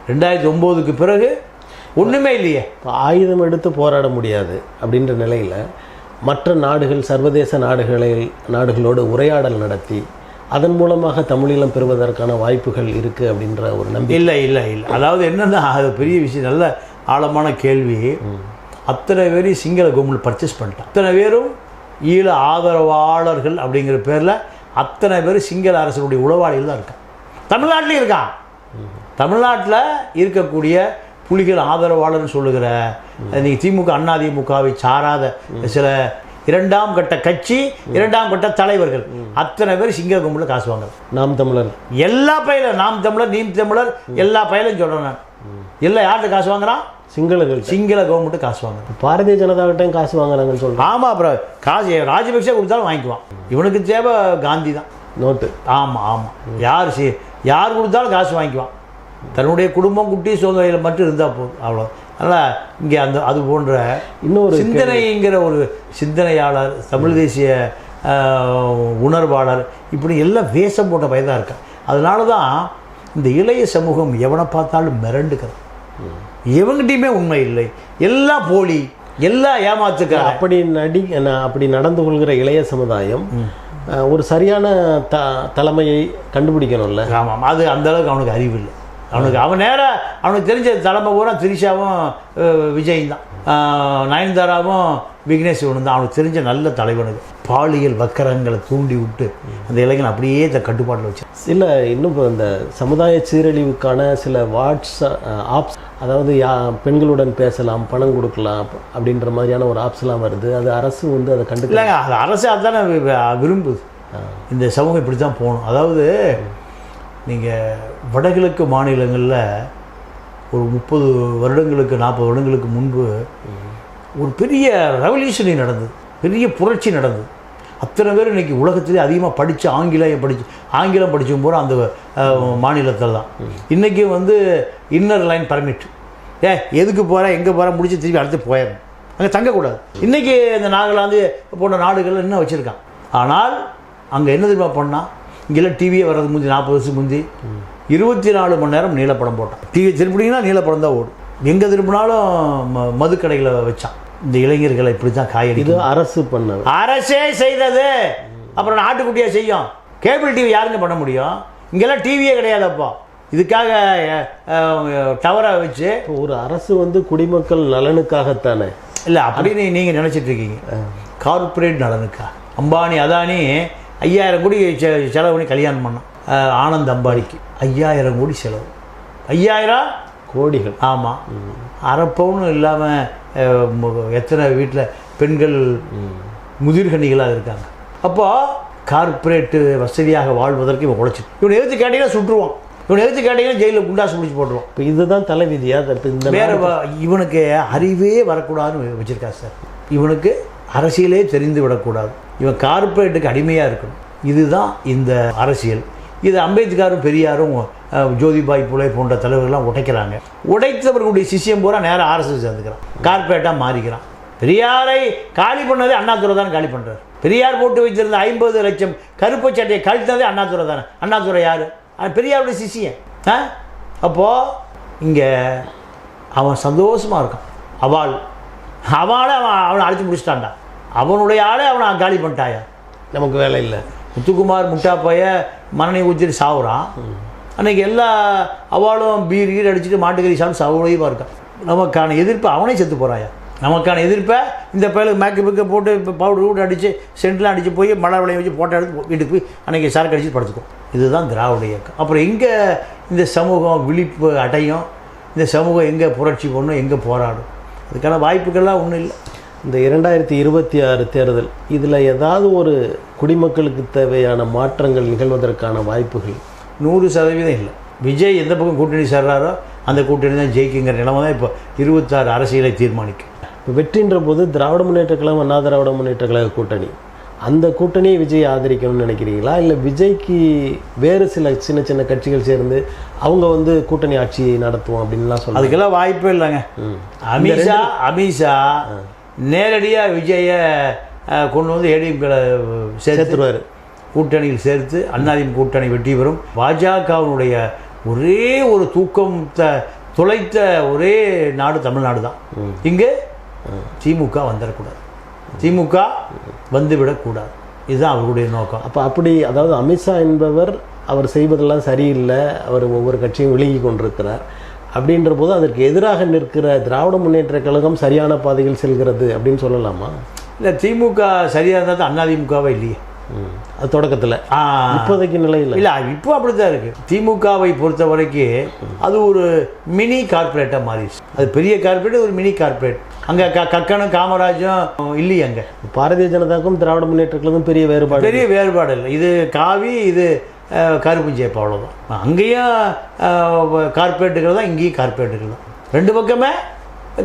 2009க்கு பிறகு ஒன்றுமே இல்லையே. ஆயுதம் எடுத்து போராட முடியாது அப்படின்ற நிலையில் மற்ற நாடுகள், சர்வதேச நாடுகளோடு உரையாடல் நடத்தி அதன் மூலமாக தமிழீழம் பெறுவதற்கான வாய்ப்புகள் இருக்குது அப்படின்ற ஒரு நம்பிக்கை. இல்லை. அதாவது என்னென்னா, அது பெரிய விஷயம், நல்ல ஆழமான கேள்வி. அத்தனை பேரையும் சிங்கள கவர்மெண்ட் பர்ச்சேஸ் பண்ணிட்டான். அத்தனை பேரும் ஈழ ஆதரவாளர்கள் அப்படிங்கிற பேரில் அத்தனை பேர் சிங்கள அரசுடைய உளவாளிகள் தான் இருக்கான். தமிழ்நாட்டிலையும் இருக்கான். தமிழ்நாட்டில் இருக்கக்கூடிய புலிகள் ஆதரவாளர்னு சொல்லுகிற நீங்கள் திமுக, அதிமுகவை சாராத சில 2ஆம் கட்ட கட்சி, 2ஆம் கட்ட தலைவர்கள் அத்தனை பேர் சிங்கள கவர்மெண்ட்டில் காசு வாங்க. நாம் தமிழர் எல்லா பயிலும், நாம் தமிழர், நீம் தமிழர், எல்லா பயிலும் சொல்கிறேன் நான். எல்லாம் யார்கிட்ட காசு வாங்குறான்? சிங்கள கவர்மெண்ட்டு காசு வாங்குறான். பாரதிய ஜனதாவிட்டையும் காசு வாங்குறாங்கன்னு சொல்கிறேன். ஆமாம், அப்புறம் காசு ராஜபக்சே கொடுத்தாலும் வாங்கிக்குவான். இவனுக்கு தேவை காந்தி தான், நோட்டு. ஆமாம். யார் கொடுத்தாலும் காசு வாங்கிக்குவான். தன்னுடைய குடும்பம், குட்டி, சோதனையில் மட்டும் இருந்தால் போதும், அவ்வளோ. அதனால் இங்கே அது போன்ற இன்னொரு சிந்தனைங்கிற ஒரு சிந்தனையாளர், தமிழ் தேசிய உணர்வாளர், இப்படி எல்லாம் வேஷம் போட்ட பயதாக இருக்கா. அதனால தான் இந்த இளைய சமூகம் எவனை பார்த்தாலும் மிரண்டுக்கிறது. எவங்கிட்டையுமே உண்மை இல்லை, எல்லாம் போலி, எல்லாம் ஏமாத்துக்க. அப்படி நடந்து கொள்கிற இளைய சமுதாயம் ஒரு சரியான தலைமையை கண்டுபிடிக்கணும்ல. ஆமாம், அது அந்தளவுக்கு அவனுக்கு அறிவு இல்லை. அவனுக்கு தெரிஞ்ச தலைமை பூரா திரிஷாவும் விஜயும் தான், நயன்தாராவும் விக்னேஷ் சிவனும் தான் அவனுக்கு தெரிஞ்ச நல்ல தலைவனுக்கு. பாலியல் வக்கரங்களை தூண்டி விட்டு அந்த இளைஞன் அப்படியே கட்டுப்பாட்டில் வச்சு. இல்லை, இன்னும் இப்போ இந்த சமுதாய சீரழிவுக்கான சில ஆப்ஸ், அதாவது பெண்களுடன் பேசலாம், பணம் கொடுக்கலாம் அப்படின்ற மாதிரியான ஒரு ஆப்ஸ்லாம் வருது. அது அரசு அதை இல்லைங்க, அது அரசு அதுதானே விரும்புது. இந்த சமூகம் இப்படி தான் போகணும். அதாவது நீங்கள் வடகிழக்கு மாநிலங்களில் ஒரு 30 வருடங்களுக்கு 40 வருடங்களுக்கு முன்பு ஒரு பெரிய ரெவல்யூஷனி நடந்தது, பெரிய புரட்சி நடந்தது. அத்தனை பேர் இன்றைக்கி உலகத்திலே அதிகமாக படித்து ஆங்கிலம் படிச்சும் போகிற அந்த மாநிலத்தில் தான். இன்றைக்கி இன்னர் லைன் பர்மிட், எதுக்கு போகிறேன், எங்கே போகிறேன், முடிச்சு திரும்பி அடுத்து போயிடணும், அங்கே தங்கக்கூடாது. இன்றைக்கி இந்த நாகாலாந்து போன்ற நாடுகள் இன்னும் வச்சுருக்கான். ஆனால் அங்கே என்ன தெரியுமா பண்ணால், இங்கெல்லாம் டிவியே வர்றது முந்தி 40 வருஷம் முந்தி 24 மணி நேரம் நீலப்படம் போட்டான். டிவி திருப்பினீங்கன்னா நீலப்படம் தான் ஓடும். எங்கே திரும்பினாலும் மதுக்கடைகளை வச்சான். இந்த இளைஞர்களை இப்படி தான் காயடி. இது அரசு பண்ணது, அரசே செய்தது. அப்புறம் நாட்டுக்குட்டியாக செய்யும். கேபிள் டிவி யாருங்க பண்ண முடியும்? இங்கெல்லாம் டிவியே கிடையாதுப்பா. இதுக்காக டவரை வச்சு ஒரு அரசு குடிமக்கள் நலனுக்காகத்தானே. இல்லை, அப்படின்னு நீங்கள் நினச்சிட்டு இருக்கீங்க. கார்பரேட் நலனுக்கா? அம்பானி, அதானி 5000 கோடி செலவு பண்ணி கல்யாணம் பண்ணான். ஆனந்த் அம்பானிக்கு 5000 கோடி செலவு. 5000 கோடிகள். ஆமாம், அரை பவுன் இல்லாமல் எத்தனை வீட்டில் பெண்கள் முதிர்கணிகளாக இருக்காங்க. அப்போது கார்பரேட்டு வசதியாக வாழ்வதற்கு இவன் உழைச்சி, இவனை எதிர்த்து கேட்டீங்கன்னா சுட்டுருவான், இவனை எதிர்த்து கேட்டீங்கன்னா ஜெயிலில் குண்டாசு முடிச்சு போட்டுருவான். இப்போ இதுதான் தலைவிதியாக இந்த வேறு இவனுக்கு அறிவே வரக்கூடாதுன்னு வச்சுருக்கா சார். இவனுக்கு அரசியலே தெரிந்து விடக்கூடாது, இவன் கார்பரேட்டுக்கு அடிமையாக இருக்கணும். இதுதான் இந்த அரசியல். இது அம்பேத்கரும் பெரியாரும் ஜோதிபாய் புலே போன்ற தலைவர்கள்லாம் உடைக்கிறாங்க. உடைத்தவர்களுடைய சிஷியம் பூரா நேராக ஆர்எஸ்எஸ் சேர்ந்துக்கிறான், கார்பரேட்டாக மாறிக்கிறான். பெரியாரை காலி பண்ணதே அண்ணாதுரை தான் காலி பண்ணுறாரு. பெரியார் போட்டு வைத்திருந்த 50 லட்சம் கருப்பு சட்டையை கழித்ததே அண்ணாதுரை தானே. அண்ணாதுரை யார்? பெரியாருடைய சிஷியன். அப்போது இங்கே அவன் சந்தோஷமாக இருக்கான். அவளை அவனை அழைச்சி முடிச்சிட்டான்டா. அவனுடைய ஆளே அவனை காலி பண்ணிட்டாயா, நமக்கு வேலை இல்லை. முத்துக்குமார் முட்டாப்பைய மரணி ஊற்றிட்டு சாவுறான். அன்றைக்கி எல்லா அவளும் பீர் அடிச்சுட்டு மாட்டுக்கறி சாப்பிட்டு சவுளையுமா இருக்கான். நமக்கான எதிர்ப்பை அவனே செத்து போகிறாயா. நமக்கான எதிர்ப்பை இந்த பயலுக்கு மேக்கப்புக்கு போட்டு இப்போ பவுடர் அடித்து சென்ட்லாம் அடித்து போய் மழை விளைய வச்சு போட்டோ எடுத்து வீட்டுக்கு போய் அன்றைக்கி சரக்கு அடித்து படுத்துக்கும். இதுதான் திராவிட இயக்கம். அப்புறம் எங்கே இந்த சமூகம் விழிப்பு அடையும்? இந்த சமூகம் எங்கே புரட்சி பண்ணும், எங்கே போராடும்? அதுக்கான வாய்ப்புகள்லாம் ஒன்றும் இல்லை. இந்த 2026 தேர்தல் இதில் ஏதாவது ஒரு குடிமக்களுக்கு தேவையான மாற்றங்கள் நிகழ்வதற்கான வாய்ப்புகள் 100% இல்லை. விஜய் எந்த பக்கம் கூட்டணி சேர்றாரோ அந்த கூட்டணி தான் ஜெயிக்குங்கிற நிலைமை தான் இப்போ 26 அரசியலை தீர்மானிக்கும். இப்போ வெற்றின்ற போது திராவிட முன்னேற்ற கழகம், அண்ணா திராவிட முன்னேற்ற கழக கூட்டணி, அந்த கூட்டணியை விஜய் ஆதரிக்கணும்னு நினைக்கிறீங்களா? இல்லை விஜய்க்கு வேறு சில சின்ன சின்ன கட்சிகள் சேர்ந்து அவங்க கூட்டணி ஆட்சி நடத்துவோம் அப்படின்லாம் சொல்லுவாங்க? அதுக்கெல்லாம் வாய்ப்பே இல்லைங்க. அமித்ஷா நேரடியாக விஜயை கொண்டு வந்து ஏடிஎம்கேல சேர்த்துருவார், கூட்டணியில் சேர்த்து அதிமுக கூட்டணி வெற்றி பெறும். பாஜகவினுடைய ஒரே ஒரு தூக்கம் துளைத்த ஒரே நாடு தமிழ்நாடு தான். இங்கே திமுக வந்துடக்கூடாது, திமுக வந்துவிடக்கூடாது, இதுதான் அவர்களுடைய நோக்கம். அப்போ அப்படி அதாவது அமித்ஷா என்பவர் அவர் செய்வதெல்லாம் சரியில்லை, அவர் ஒவ்வொரு கட்சியும் விலகி கொண்டிருக்கிறார் அப்படின்ற போது அதற்கு எதிராக நிற்கிற திராவிட முன்னேற்ற கழகம் சரியான பாதையில் செல்கிறது அப்படின்னு சொல்லலாமா? இல்லை, திமுக சரியாக இருந்தால் தான் அதிமுகவே இல்லையே அது தொடக்கத்தில், இப்போதைக்கு நிலையில் இல்லை. இப்போ அப்படி தான் இருக்குது. திமுகவை பொறுத்த வரைக்கும் அது ஒரு மினி கார்பரேட்டாக மாறிடுச்சு. அது பெரிய கார்பரேட், ஒரு மினி கார்பரேட். அங்கே கக்கனும் காமராஜும் இல்லையே. அங்கே பாரதிய ஜனதாக்கும் திராவிட முன்னேற்ற கழகம் பெரிய வேறுபாடு இல்லை. இது காவி, இது கருப்புஞ்சேப்பு, அவ்வளோதான். அங்கேயும் கார்பரேட்டுகள் தான், இங்கேயும் கார்பரேட்டுகள் தான். ரெண்டு பக்கமே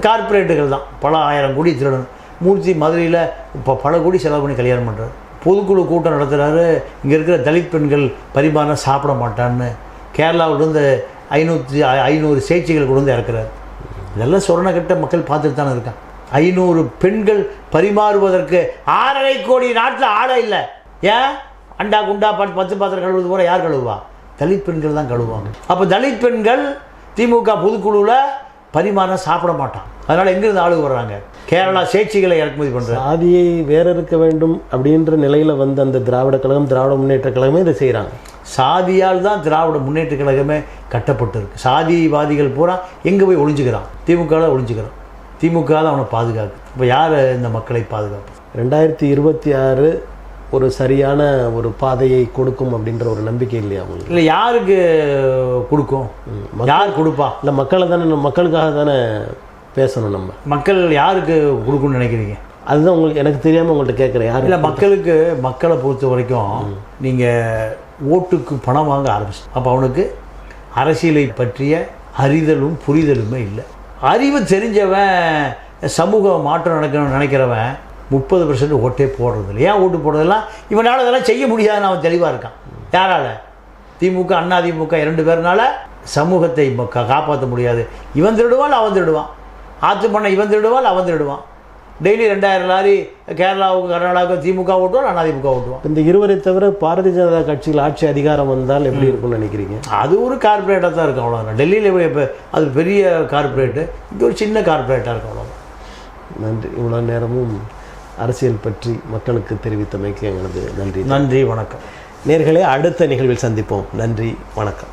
கார்பரேட்டுகள் தான். பல 1000 கோடி திருடணும். மூர்த்தி மதுரையில் இப்போ பல கோடி செலவு பண்ணி கல்யாணம் பண்ணுறாரு. பொதுக்குழு கூட்டம் நடத்துகிறாரு. இங்கே இருக்கிற தலித் பெண்கள் பரிமாணம் சாப்பிட மாட்டான்னு கேரளாவிலிருந்து 500 சேச்சிகள் கொண்டு வந்து இறக்குறாரு. இதெல்லாம் சொரணக்கட்ட மக்கள் பார்த்துட்டு தானே இருக்கான். 500 பெண்கள் பரிமாறுவதற்கு 6.5 கோடி நாட்டில் ஆளை இல்லை. ஏன்? அண்டா குண்டா 10 பாத்திரம் கழுவுறது போல யார் கழுவுவா? தலித் பெண்கள் தான் கழுவுவாங்க. அப்போ தலித் பெண்கள் திமுக பொதுக்குழுவில் பரிமாணம் சாப்பிட மாட்டான். அதனால் எங்கேருந்து ஆளுங்க வர்றாங்க? கேரளா சேட்சிகளை இறக்குமதி பண்ணுறாங்க. சாதியை வேற இருக்க வேண்டும் அப்படின்ற நிலையில் வந்து அந்த திராவிட கழகம், திராவிட முன்னேற்ற கழகமே இதை செய்கிறாங்க. சாதியால் தான் திராவிட முன்னேற்ற கழகமே கட்டப்பட்டிருக்கு. சாதிவாதிகள் பூரா எங்கே போய் ஒளிஞ்சுக்கிறான்? திமுகவில் ஒளிஞ்சுக்கிறான். திமுக தான் அவனை பாதுகாக்கு. இப்போ யார் இந்த மக்களை பாதுகாப்பு? 2026 ஒரு சரியான ஒரு பாதையை கொடுக்கும் அப்படின்ற ஒரு நம்பிக்கை இல்லையா உங்களுக்கு? இல்லை, யாருக்கு கொடுக்கும்? யார் கொடுப்பா? இல்லை, மக்களுக்காக தானே பேசணும். நம்ம மக்கள் யாருக்கு கொடுக்குன்னு நினைக்கிறீங்க? அதுதான் உங்களுக்கு, எனக்கு தெரியாமல் உங்கள்கிட்ட கேட்குறேன். யார் இல்லை, மக்களை பொறுத்த வரைக்கும் நீங்கள் ஓட்டுக்கு பணம் வாங்க ஆரம்பிச்சு. அப்போ அவனுக்கு அரசியலை பற்றிய அறிதலும் புரிதலுமே இல்லை. அறிவு தெரிஞ்சவன் சமூக மாற்றம் நடக்கணும்னு நினைக்கிறவன் 30% ஓட்டே போடுறதில்லை. ஏன் ஓட்டு போடுறதெல்லாம்? இவனால் இதெல்லாம் செய்ய முடியாதுன்னு அவன் தெளிவாக இருக்கான். யாரால்? திமுக, அதிமுக 2 பேர்னால சமூகத்தை காப்பாற்ற முடியாது. இவன் திருடுவான், அவன் திருடுவான். ஆற்று பண்ண இவன் திருடுவான், அவன் திருடுவான். டெய்லி 2000 லாரி கேரளாவுக்கு, கர்நாடகாவுக்கு திமுக ஓட்டுவான், அதிமுக ஓட்டுவான். இந்த இருவரை தவிர பாரதிய ஜனதா கட்சியில் ஆட்சி அதிகாரம் வந்தால் எப்படி இருக்கும்னு நினைக்கிறீங்க? அது ஒரு கார்பரேட்டாக தான் இருக்கும், அவ்வளோதான். டெல்லியில் இப்போ அது பெரிய கார்பரேட்டு, இது ஒரு சின்ன கார்பரேட்டாக இருக்கும், அவ்வளோதான். நன்றி. இவ்வளோ நேரமும் அரசியல் பற்றி மக்களுக்கு தெரிவித்தமைக்கு எங்களது நன்றி. நன்றி, வணக்கம். நேயர்களே, அடுத்த நிகழ்வில் சந்திப்போம். நன்றி, வணக்கம்.